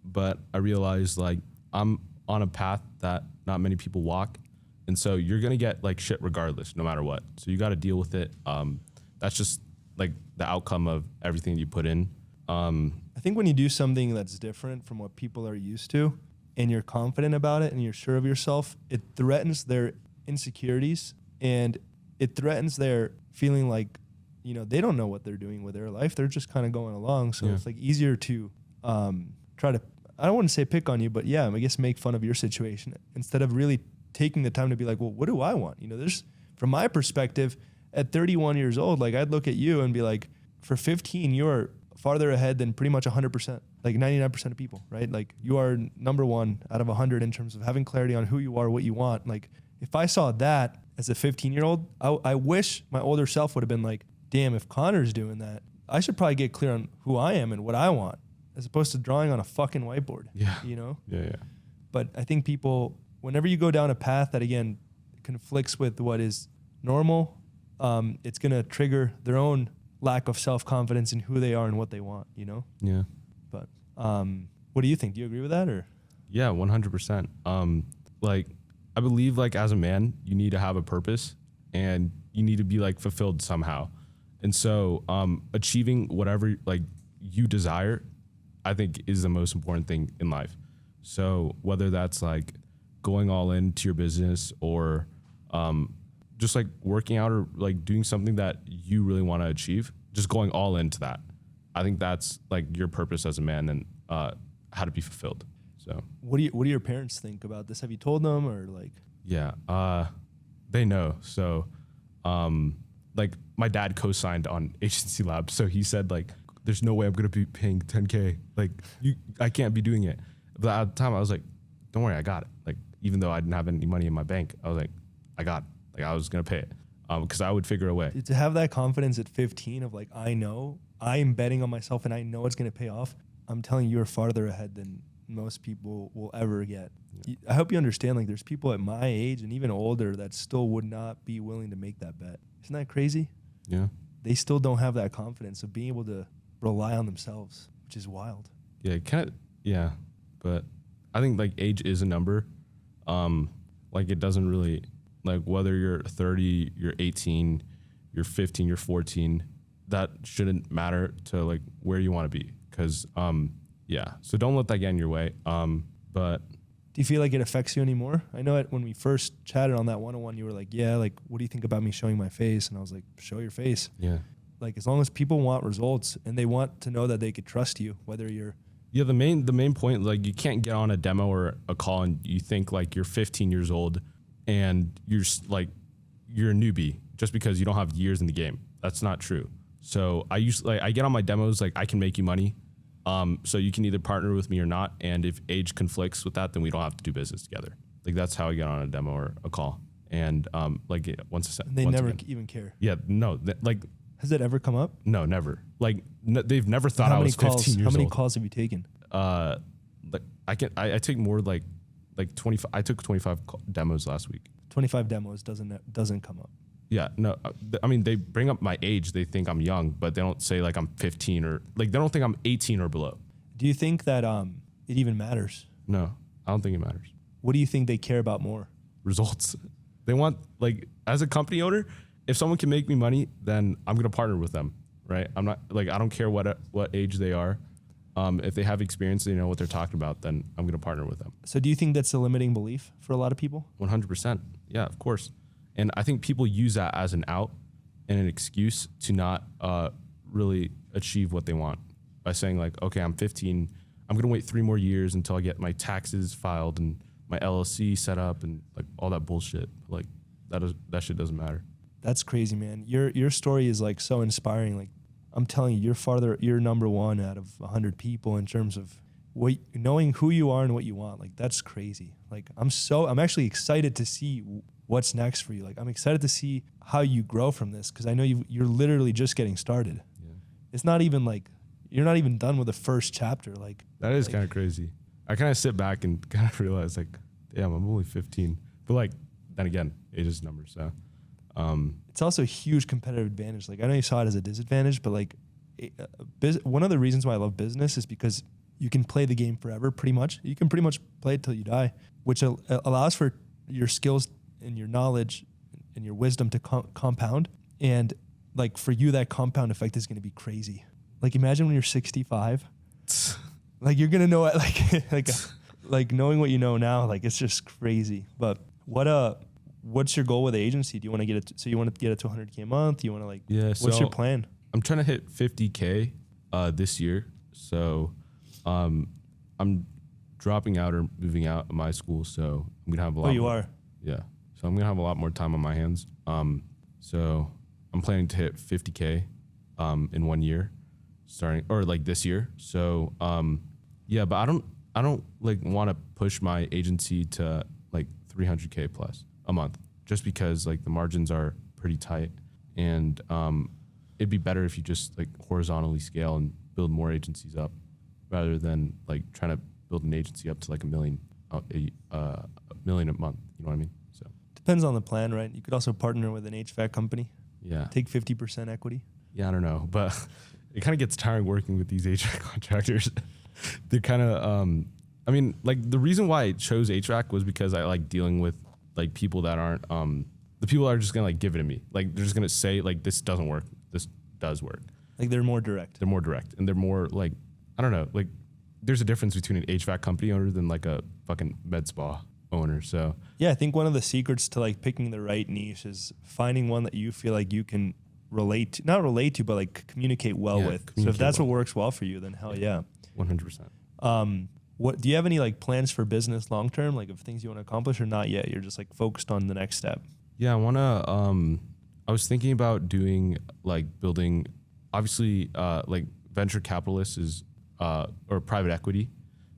But I realized like I'm on a path that not many people walk. And so you're going to get like shit regardless, no matter what. So you got to deal with it. That's just like the outcome of everything you put in. I think when you do something that's different from what people are used to and you're confident about it and you're sure of yourself, it threatens their insecurities and it threatens their feeling like, you know, they don't know what they're doing with their life. They're just kind of going along. So it's like easier to try to, I don't want to say pick on you, but yeah, I guess make fun of your situation instead of really taking the time to be like, well, what do I want? You know, there's, from my perspective, at 31 years old, like I'd look at you and be like, for 15, you're farther ahead than pretty much 100%, like 99% of people, right? Like you are number one out of 100 in terms of having clarity on who you are, what you want. Like if I saw that as a 15-year-old, I wish my older self would have been like, damn, if Connor's doing that, I should probably get clear on who I am and what I want, as opposed to drawing on a fucking whiteboard. Yeah. You know? Yeah. But I think people, whenever you go down a path that again conflicts with what is normal, it's gonna trigger their own lack of self-confidence in who they are and what they want, you know? Yeah. But what do you think? Do you agree with that or? Yeah, 100%. Like I believe like as a man, you need to have a purpose and you need to be like fulfilled somehow. And so achieving whatever like you desire, I think is the most important thing in life. So whether that's like going all into your business or just like working out or like doing something that you really want to achieve, just going all into that. I think that's like your purpose as a man and how to be fulfilled. So what do your parents think about this? Have you told them or like? Yeah, they know. So like my dad co-signed on Agency Lab. So he said like, there's no way I'm going to be paying 10K. Like I can't be doing it. But at the time I was like, don't worry, I got it. Like, even though I didn't have any money in my bank, I was like, I got it. Like I was going to pay it. Cause I would figure a way. To have that confidence at 15 of like, I know I'm betting on myself and I know it's going to pay off. I'm telling you, you're farther ahead than most people will ever get. Yeah. I hope you understand, like there's people at my age and even older that still would not be willing to make that bet. Isn't that crazy? Yeah. They still don't have that confidence of being able to rely on themselves, which is wild. Yeah. Yeah. But I think like age is a number. Like it doesn't really, like whether you're 30, you're 18, you're 15, you're 14, that shouldn't matter to like where you want to be. Cause, yeah. So don't let that get in your way. But do you feel like it affects you anymore? I know when we first chatted on that 101, you were like, yeah, like, what do you think about me showing my face? And I was like, show your face. Yeah. Like, as long as people want results and they want to know that they could trust you, whether you're. Yeah. The main point, like you can't get on a demo or a call and you think like you're 15 years old and you're a newbie just because you don't have years in the game. That's not true. So I get on my demos, like I can make you money. So you can either partner with me or not. And if age conflicts with that, then we don't have to do business together. Like that's how I get on a demo or a call. And like once they never even care. Yeah, no, like has it ever come up? No, never. Like they've never thought I was 15 years old. How many calls have you taken? Like I take more like 25. I took 25 demos last week. 25 demos doesn't come up. Yeah, no, I mean, they bring up my age. They think I'm young, but they don't say like I'm 15 or like, they don't think I'm 18 or below. Do you think that it even matters? No, I don't think it matters. What do you think they care about more? Results. They want, like, as a company owner, if someone can make me money, then I'm going to partner with them, right? I'm not, like, I don't care what age they are. If they have experience, they know what they're talking about, then I'm going to partner with them. So do you think that's a limiting belief for a lot of people? 100%. Yeah, of course. And I think people use that as an out and an excuse to not really achieve what they want by saying like, okay, I'm 15. I'm going to wait 3 more years until I get my taxes filed and my LLC set up and like all that bullshit. Like that shit doesn't matter. That's crazy, man. Your story is like so inspiring. Like I'm telling you, you're number one out of 100 people in terms of knowing who you are and what you want. Like, that's crazy. Like, I'm actually excited to see what's next for you. Like, I'm excited to see how you grow from this, because I know you're literally just getting started. Yeah. It's not even like, you're not even done with the first chapter. Like, that is kind of crazy. I kind of sit back and kind of realize, like, damn, I'm only 15. But like, then again, age is numbers. So it's also a huge competitive advantage. Like, I know you saw it as a disadvantage, but like, one of the reasons why I love business is because you can play the game forever, pretty much. You can pretty much play it till you die, which allows for your skills and your knowledge and your wisdom to compound. And like, for you, that compound effect is going to be crazy. Like, imagine when you're 65, like, you're going to know it, like knowing what you know now, like, it's just crazy. But what's your goal with the agency? Do you want to get it? So you want to get it to 100K a month? Do you want to what's your plan? I'm trying to hit 50K this year. So I'm dropping out or moving out of my school. So I'm going to have a lot. Oh, you are? Yeah. So I'm going to have a lot more time on my hands. So I'm planning to hit 50K in 1 year, starting, or like this year. So yeah, but I don't like want to push my agency to like 300K plus a month, just because like the margins are pretty tight, and it'd be better if you just like horizontally scale and build more agencies up, rather than like trying to build an agency up to like a million a month. You know what I mean? So depends on the plan, right? You could also partner with an HVAC company. Yeah. Take 50% equity. Yeah, I don't know, but it kind of gets tiring working with these HVAC contractors. They're kind of, I mean, like, the reason why I chose HVAC was because I like dealing with like people that aren't, the people are just gonna like give it to me. Like, they're just gonna say like, this doesn't work, this does work. Like, they're more direct. They're more direct, and they're more like, I don't know, like, there's a difference between an HVAC company owner than like a fucking med spa owner. So yeah, I think one of the secrets to like picking the right niche is finding one that you feel like you can not relate to, but like communicate well with. So if that's what works well for you, then hell yeah. 100%. What do you have any like plans for business long term, like of things you want to accomplish, or not yet? You're just like focused on the next step. Yeah, I want to, I was thinking about doing like building, obviously, like venture capitalists is, or private equity.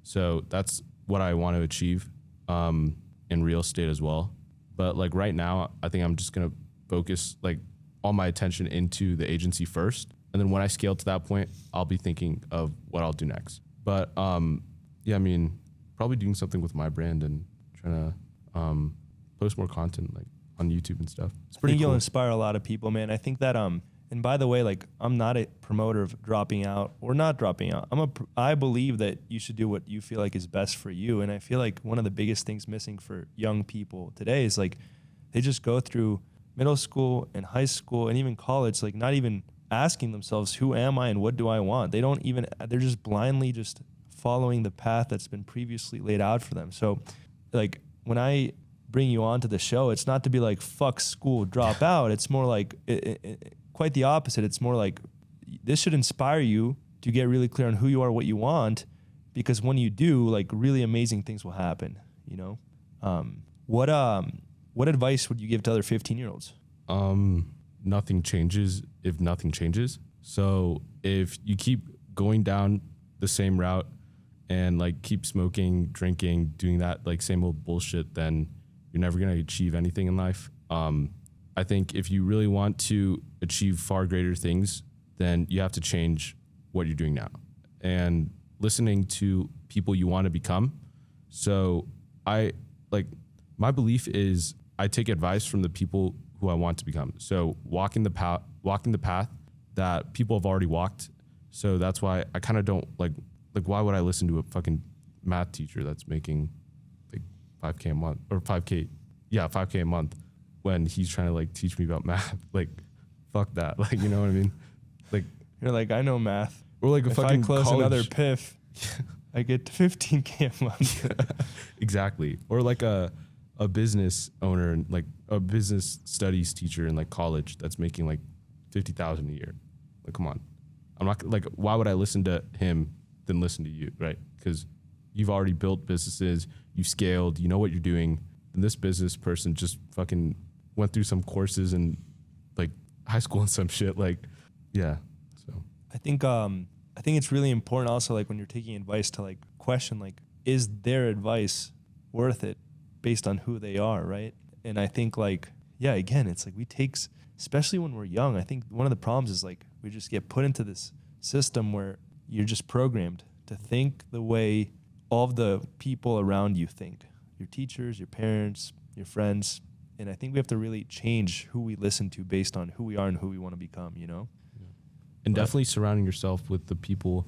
So that's what I want to achieve, in real estate as well. But like right now, I think I'm just going to focus like all my attention into the agency first. And then when I scale to that point, I'll be thinking of what I'll do next. But, yeah, I mean, probably doing something with my brand and trying to, post more content like on YouTube and stuff. It's pretty cool. You'll inspire a lot of people, man. I think that, and by the way, like, I'm not a promoter of dropping out or not dropping out. I believe that you should do what you feel like is best for you. And I feel like one of the biggest things missing for young people today is like, they just go through middle school and high school and even college, like not even asking themselves, who am I and what do I want? They're just blindly just following the path that's been previously laid out for them. So like, when I bring you onto the show, it's not to be like, fuck school, drop out. It's more like, quite the opposite. It's more like, this should inspire you to get really clear on who you are, what you want, because when you do, like, really amazing things will happen, you know? What advice would you give to other 15-year-olds? Nothing changes if nothing changes. So if you keep going down the same route and like keep smoking, drinking, doing that like same old bullshit, then you're never going to achieve anything in life. I think if you really want to achieve far greater things, then you have to change what you're doing now and listening to people you want to become. So my belief is I take advice from the people who I want to become. So walking the path that people have already walked. So that's why I kind of don't like why would I listen to a fucking math teacher that's making like 5K a month or 5K a month when he's trying to like teach me about math? Like, fuck that. Like, you know what I mean? Like, you're like, I know math. Or like if I close another PIF, I get to 15K a month. Exactly. Or like a business owner and like a business studies teacher in like college that's making like 50,000 a year. Like, come on. I'm not like, why would I listen to him than listen to you, right? Because you've already built businesses, you've scaled, you know what you're doing. And this business person just fucking went through some courses in like high school and some shit. Like, yeah. So I think it's really important also, like when you're taking advice, to like question, like, is their advice worth it based on who they are, right? And I think like, yeah, again, it's like especially when we're young, I think one of the problems is like we just get put into this system where you're just programmed to think the way all of the people around you think, your teachers, your parents, your friends. And I think we have to really change who we listen to based on who we are and who we want to become, you know? And definitely surrounding yourself with the people.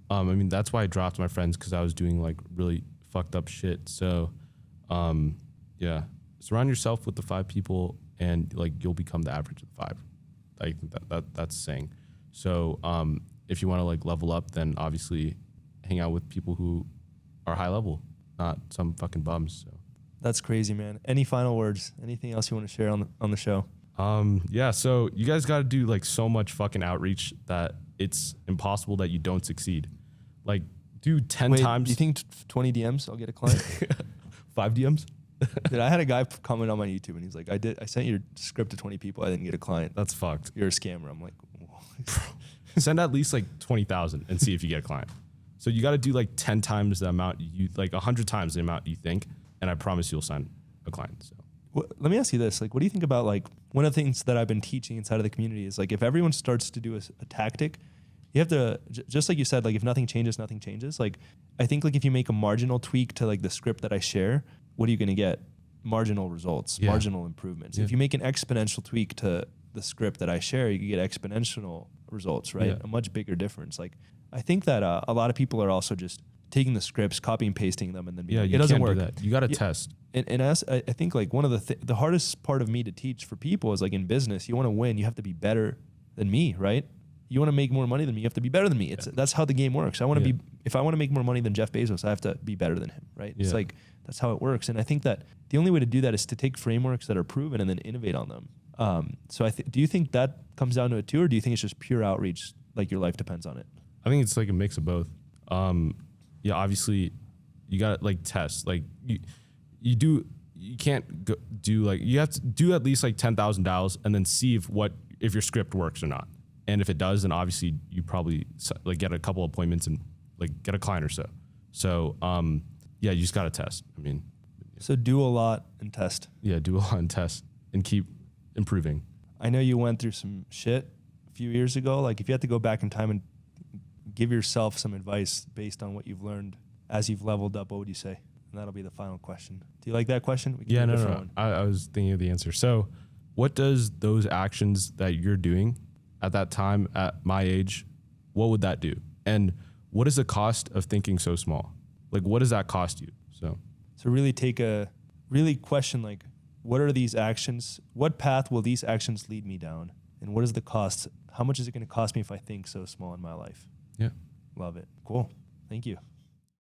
I mean, that's why I dropped my friends, because I was doing like really fucked up shit. So, yeah, surround yourself with the 5 people, and like you'll become the average of the 5. I think that's the saying. So, if you want to like level up, then obviously hang out with people who are high level, not some fucking bums. So that's crazy, man. Any final words? Anything else you want to share on the show? Yeah, so you guys got to do like so much fucking outreach that it's impossible that you don't succeed. Like, do 10 times. Do you think 20 DMs I'll get a client? 5 DMs? Dude, I had a guy comment on my YouTube and he's like, I sent your script to 20 people. I didn't get a client. That's fucked. You're a scammer. I'm like, send at least like 20,000 and see if you get a client. So you got to do like 10 times the amount like 100 times the amount you think, and I promise you'll sign a client. So let me ask you this. Like, what do you think about, like, one of the things that I've been teaching inside of the community is like, if everyone starts to do a tactic, you have to, just like you said, like if nothing changes, nothing changes. Like, I think like if you make a marginal tweak to like the script that I share, what are you going to get? Marginal results, marginal improvements. Yeah. If you make an exponential tweak to the script that I share, you get exponential results, right? Yeah. A much bigger difference. Like, I think that a lot of people are also just taking the scripts, copy and pasting them, and then being like, it doesn't work. Do that. You got to test. And as I think like one of the hardest part of me to teach for people is like in business, you want to win, you have to be better than me, right? You want to make more money than me, you have to be better than me. That's how the game works. If I want to make more money than Jeff Bezos, I have to be better than him, right? It's like, that's how it works. And I think that the only way to do that is to take frameworks that are proven and then innovate on them. So do you think that comes down to it too, or do you think it's just pure outreach, like your life depends on it? I think it's like a mix of both. Yeah, obviously you got to like test, like you can't do like, you have to do at least like 10,000 dials and then see if your script works or not. And if it does, then obviously you probably like get a couple appointments and like get a client or so. So, yeah, you just got to test. I mean, so do a lot and test. Yeah, do a lot and test and keep improving. I know you went through some shit a few years ago. Like, if you had to go back in time and give yourself some advice based on what you've learned as you've leveled up, what would you say? And that'll be the final question. Do you like that question? We can Yeah, do a no. different one. I was thinking of the answer. So what does those actions that you're doing at that time, at my age, what would that do? And what is the cost of thinking so small? Like, what does that cost you? So really question, like, what are these actions? What path will these actions lead me down? And what is the cost? How much is it going to cost me if I think so small in my life? Yeah. Love it. Cool. Thank you.